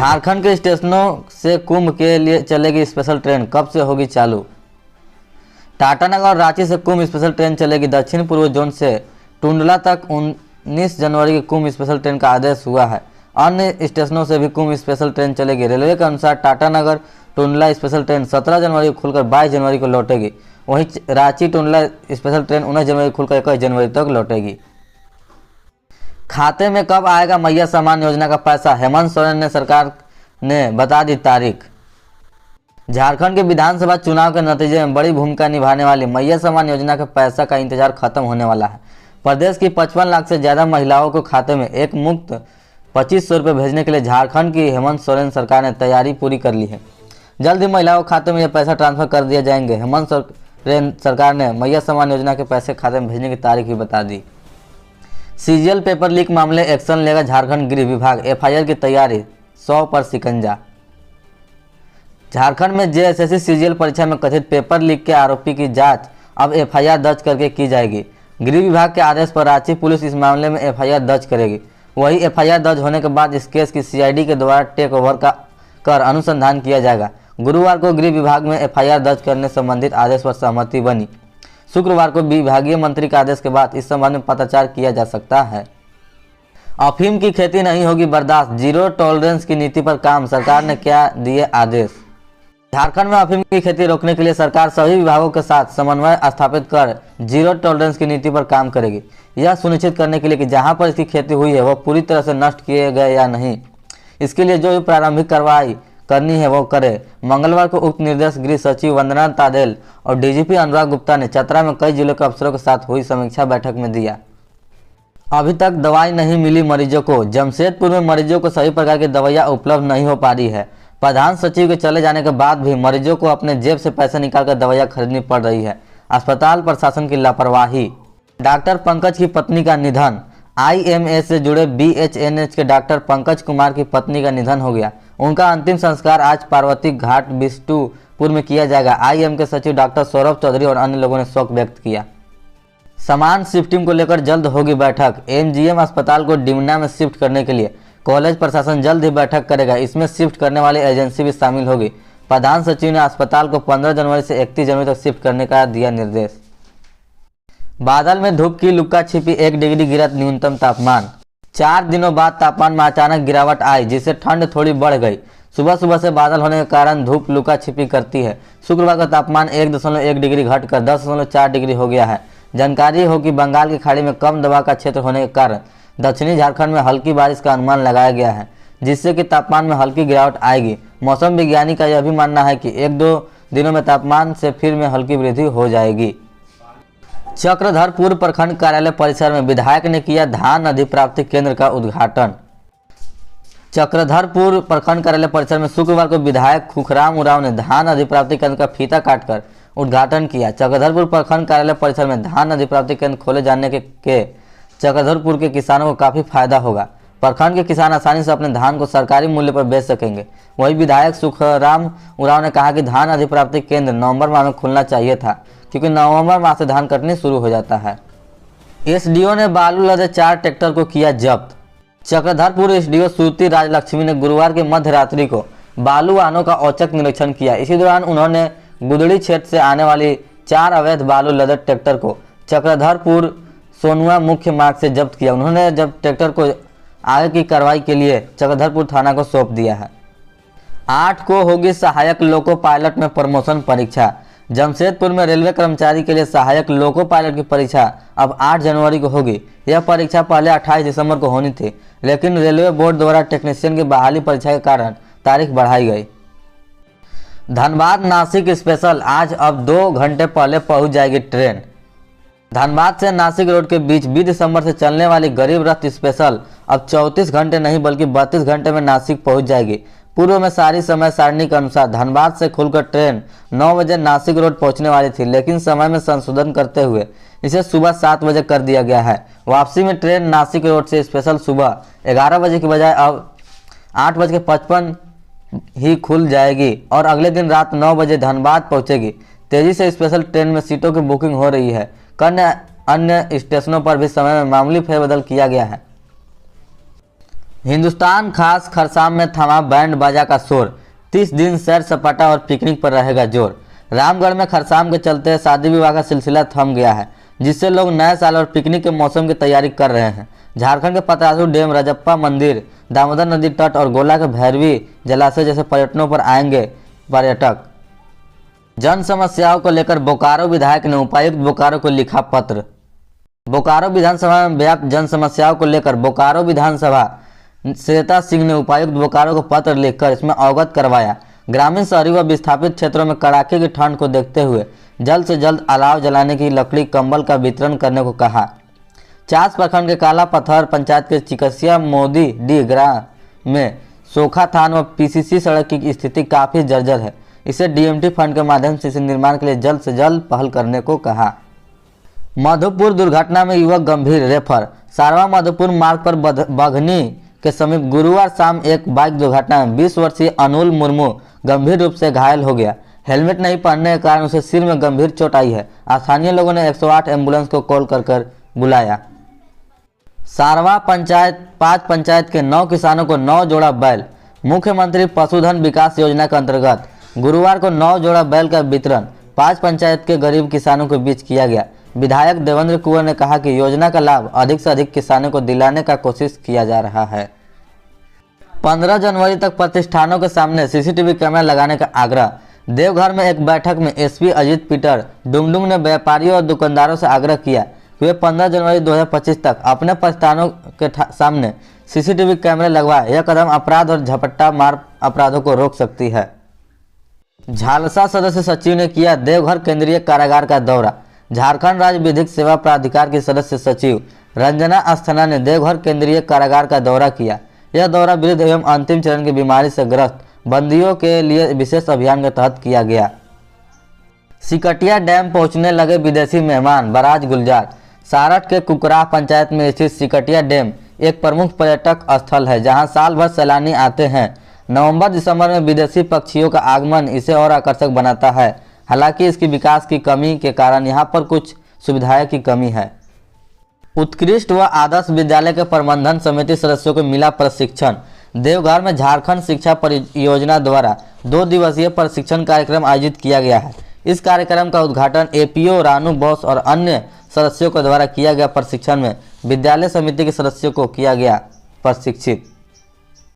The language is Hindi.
झारखंड के स्टेशनों से कुंभ के लिए चलेगी स्पेशल ट्रेन, कब से होगी चालू। टाटानगर और रांची से कुंभ स्पेशल ट्रेन चलेगी। दक्षिण पूर्व जोन से टुंडला तक 19 जनवरी की कुंभ स्पेशल ट्रेन का आदेश हुआ है। अन्य स्टेशनों से भी कुंभ स्पेशल ट्रेन चलेगी। रेलवे के अनुसार टाटानगर टुंडला स्पेशल ट्रेन 17 जनवरी को खुलकर 22 जनवरी को लौटेगी। वहीं रांची टुंडला स्पेशल ट्रेन 19 जनवरी को खुलकर 21 जनवरी तक लौटेगी। खाते में कब आएगा मैया सम्मान योजना का पैसा, हेमंत सोरेन ने सरकार ने बता दी तारीख। झारखंड के विधानसभा चुनाव के नतीजे में बड़ी भूमिका निभाने वाली मैया सम्मान योजना के पैसा का इंतजार खत्म होने वाला है। प्रदेश की 55 लाख से ज्यादा महिलाओं को खाते में एक मुक्त 2500 रुपये भेजने के लिए झारखंड की हेमंत सोरेन सरकार ने तैयारी पूरी कर ली है। जल्द ही महिलाओं के खाते में यह पैसा ट्रांसफर कर दिए जाएंगे। हेमंत सोरेन सरकार ने मैया सम्मान योजना के पैसे खाते में भेजने की तारीख भी बता दी। सीजीएल पेपर लीक मामले एक्शन लेगा झारखंड गृह विभाग, एफआईआर की तैयारी, 100 पर शिकंजा। झारखंड में जेएसएससी सीजीएल परीक्षा में कथित पेपर लीक के आरोपी की जांच अब एफआईआर दर्ज करके की जाएगी। गृह विभाग के आदेश पर रांची पुलिस इस मामले में एफआईआर दर्ज करेगी। वही एफआईआर दर्ज होने के बाद इस केस की सीआईडी के द्वारा टेक ओवर कर अनुसंधान किया जाएगा। गुरुवार को गृह विभाग में एफआईआर दर्ज करने संबंधित आदेश पर सहमति बनी। शुक्रवार को विभागीय मंत्री के आदेश के बाद इस संबंध में पत्राचार किया जा सकता है। अफीम की खेती नहीं होगी बर्दाश्त, जीरो टॉलरेंस की नीति पर काम, सरकार ने क्या दिए आदेश। झारखंड में अफीम की खेती रोकने के लिए सरकार सभी विभागों के साथ समन्वय स्थापित कर जीरो टॉलरेंस की नीति पर काम करेगी। यह सुनिश्चित करने के लिए कि जहां पर इसकी खेती हुई है वह पूरी तरह से नष्ट किए गए या नहीं, इसके लिए जो भी प्रारंभिक कार्रवाई करनी है वो करे। मंगलवार को उक्त निर्देश गृह सचिव वंदना तादेल और डीजीपी अनुराग गुप्ता ने चतरा में कई जिलों के अफसरों के साथ हुई समीक्षा बैठक में दिया। अभी तक दवाई नहीं मिली मरीजों को। जमशेदपुर में मरीजों को सभी प्रकार की दवाइयां उपलब्ध नहीं हो पा रही है। प्रधान सचिव के चले जाने के बाद भी मरीजों को अपने जेब से पैसे निकालकर दवाइयां खरीदनी पड़ रही है। अस्पताल प्रशासन की लापरवाही। डॉक्टर पंकज की पत्नी का निधन। आईएमए से जुड़े बीएचएनएच के डॉक्टर पंकज कुमार की पत्नी का निधन हो गया। उनका अंतिम संस्कार आज पार्वती घाट बिष्टुपुर में किया जाएगा। आईएम के सचिव डॉक्टर सौरभ चौधरी और अन्य लोगों ने शोक व्यक्त किया। सामान शिफ्टिंग को लेकर जल्द होगी बैठक। एमजीएम अस्पताल को डिमना में शिफ्ट करने के लिए कॉलेज प्रशासन जल्द ही बैठक करेगा। इसमें शिफ्ट करने वाली एजेंसी भी शामिल होगी। प्रधान सचिव ने अस्पताल को 15 जनवरी से 31 जनवरी तक शिफ्ट करने का दिया निर्देश। बादल में धूप की लुका छिपी, 1 डिग्री गिरा न्यूनतम तापमान। 4 दिनों बाद तापमान में अचानक गिरावट आई, जिससे ठंड थोड़ी बढ़ गई। सुबह सुबह से बादल होने के कारण धूप लुका छिपी करती है। शुक्रवार का तापमान 1.1 डिग्री घटकर 10.4 डिग्री हो गया है। जानकारी हो कि बंगाल की खाड़ी में कम दबाव का क्षेत्र होने के कारण दक्षिणी झारखंड में हल्की बारिश का अनुमान लगाया गया है, जिससे कि तापमान में हल्की गिरावट आएगी। मौसम विज्ञानी का यह भी मानना है कि 1-2 दिनों में तापमान से फिर में हल्की वृद्धि हो जाएगी। चक्रधरपुर प्रखंड कार्यालय परिसर में विधायक ने किया धान अधिप्राप्ति केंद्र का उद्घाटन। चक्रधरपुर प्रखंड कार्यालय परिसर में शुक्रवार को विधायक खुखराम उरांव ने धान अधिप्राप्ति केंद्र का फीता काटकर उद्घाटन किया। चक्रधरपुर प्रखंड कार्यालय परिसर में धान अधिप्राप्ति केंद्र खोले जाने के चक्रधरपुर के किसानों को काफी फायदा होगा। प्रखंड के किसान आसानी से अपने धान को सरकारी मूल्य पर बेच सकेंगे। वही विधायक सुखराम उरांव ने कहा कि धान अधिप्राप्ति केंद्र नवंबर माह में खुलना चाहिए था, क्योंकि नवंबर माह से धान कटनी शुरू हो जाता है। एसडीओ ने बालू लदे 4 ट्रैक्टर को किया जब्त। चक्रधरपुर एसडीओ श्रुति राजलक्ष्मी ने गुरुवार की मध्य रात्रि को बालू वाहनों का औचक निरीक्षण किया। इसी दौरान उन्होंने गुदड़ी क्षेत्र से आने वाली 4 अवैध बालू लदे ट्रैक्टर को चक्रधरपुर सोनुआ मुख्य मार्ग से जब्त किया। उन्होंने जब ट्रैक्टर को आगे की कार्रवाई के लिए चक्रधरपुर थाना को सौंप दिया है। 8 को होगी सहायक लोको पायलट में प्रमोशन परीक्षा। जमशेदपुर में रेलवे कर्मचारी के लिए सहायक लोको पायलट की परीक्षा अब 8 जनवरी को होगी। यह परीक्षा पहले 28 दिसंबर को होनी थी, लेकिन रेलवे बोर्ड द्वारा टेक्नीशियन की बहाली परीक्षा के कारण तारीख बढ़ाई गई। धनबाद नासिक स्पेशल आज अब 2 घंटे पहले पहुंच जाएगी ट्रेन। धनबाद से नासिक रोड के बीच 20 दिसंबर से चलने वाली गरीब रथ स्पेशल अब 34 घंटे नहीं बल्कि 32 घंटे में नासिक पहुंच जाएगी। पूर्व में सारी समय सारणी के अनुसार धनबाद से खुलकर ट्रेन 9 बजे नासिक रोड पहुंचने वाली थी, लेकिन समय में संशोधन करते हुए इसे सुबह 7 बजे कर दिया गया है। वापसी में ट्रेन नासिक रोड से स्पेशल सुबह 11 बजे की बजाय अब 8:55 ही खुल जाएगी और अगले दिन रात 9 बजे धनबाद पहुंचेगी। तेजी से स्पेशल ट्रेन में सीटों की बुकिंग हो रही है। अन्य स्टेशनों पर भी समय में मामूली फेरबदल किया गया है। हिंदुस्तान खास खरसाम में थमा बैंड बाजा का शोर। 30 दिन सैर सपाटा और पिकनिक पर रहेगा जोर। रामगढ़ में खरसाम के चलते शादी विवाह का सिलसिला थम गया है, जिससे लोग नए साल और पिकनिक के मौसम की तैयारी कर रहे हैं। झारखंड के पतरातू डैम, रजप्पा मंदिर, दामोदर नदी तट और गोला के भैरवी जलाशय जैसे पर्यटनों पर आएंगे पर्यटक। जन समस्याओं को लेकर बोकारो विधायक ने उपायुक्त बोकारो को लिखा पत्र। बोकारो विधानसभा में व्याप्त जन समस्याओं को लेकर बोकारो विधानसभा श्वेता सिंह ने उपायुक्त बोकारो को पत्र लिखकर इसमें अवगत करवाया। ग्रामीण, शहरी व विस्थापित क्षेत्रों में कड़ाके की ठंड को देखते हुए जल्द से जल्द अलाव जलाने की लकड़ी कंबल का वितरण करने को कहा। चास प्रखंड के काला पत्थर पंचायत के चिकसिया मोदी डी ग्राम में सोखा थान व पीसीसी सड़क की स्थिति काफ़ी जर्जर है। इसे डीएमटी फंड के माध्यम से इसे निर्माण के लिए जल्द से जल्द पहल करने को कहा। मधुपुर दुर्घटना में युवक गंभीर, रेफर। सारवा मधुपुर मार्ग पर बघनी के समीप गुरुवार शाम एक बाइक दुर्घटना में 20 वर्षीय अनूल मुर्मू गंभीर रूप से घायल हो गया। हेलमेट नहीं पहनने के कारण उसे सिर में गंभीर चोट आई है। स्थानीय लोगों ने 108 एम्बुलेंस को कॉल कर बुलाया। सारवा पंचायत 5 पंचायत के 9 किसानों को 9 जोड़ा बैल। मुख्यमंत्री पशुधन विकास योजना के अंतर्गत गुरुवार को 9 जोड़ा बैल का वितरण 5 पंचायत के गरीब किसानों के बीच किया गया। विधायक देवेंद्र कुंवर ने कहा कि योजना का लाभ अधिक से अधिक किसानों को दिलाने का कोशिश किया जा रहा है। 15 जनवरी तक प्रतिष्ठानों के सामने सीसीटीवी कैमरा लगाने का आग्रह। देवघर में एक बैठक में एसपी अजीत पीटर डुंगडुंग ने व्यापारियों और दुकानदारों से आग्रह किया कि वे 15 जनवरी 2025 तक अपने प्रतिष्ठानों के सामने सीसीटीवी कैमरे लगवाए। यह कदम अपराध और झपट्टा मार अपराधों को रोक सकती है। झालसा सदस्य सचिव ने किया देवघर केंद्रीय कारागार का दौरा। झारखंड राज्य विधिक सेवा प्राधिकार की सदस्य सचिव रंजना अस्थाना ने देवघर केंद्रीय कारागार का दौरा किया। यह दौरा वृद्ध एवं अंतिम चरण की बीमारी से ग्रस्त बंदियों के लिए विशेष अभियान के तहत किया गया। सिकटिया डैम पहुंचने लगे विदेशी मेहमान, बराज गुलजार। सारठ के कुकराह पंचायत में स्थित सिकटिया डैम एक प्रमुख पर्यटक स्थल है, जहां साल भर सैलानी आते हैं। नवंबर-दिसंबर में विदेशी पक्षियों का आगमन इसे और आकर्षक बनाता है। हालांकि इसकी विकास की कमी के कारण यहाँ पर कुछ सुविधाएं की कमी है। उत्कृष्ट व आदर्श विद्यालय के प्रबंधन समिति सदस्यों को मिला प्रशिक्षण। देवघर में झारखंड शिक्षा परियोजना द्वारा 2 दिवसीय प्रशिक्षण कार्यक्रम आयोजित किया गया है। इस कार्यक्रम का उद्घाटन एपीओ रानू बोस और अन्य सदस्यों के द्वारा किया गया। प्रशिक्षण में विद्यालय समिति के सदस्यों को किया गया प्रशिक्षित।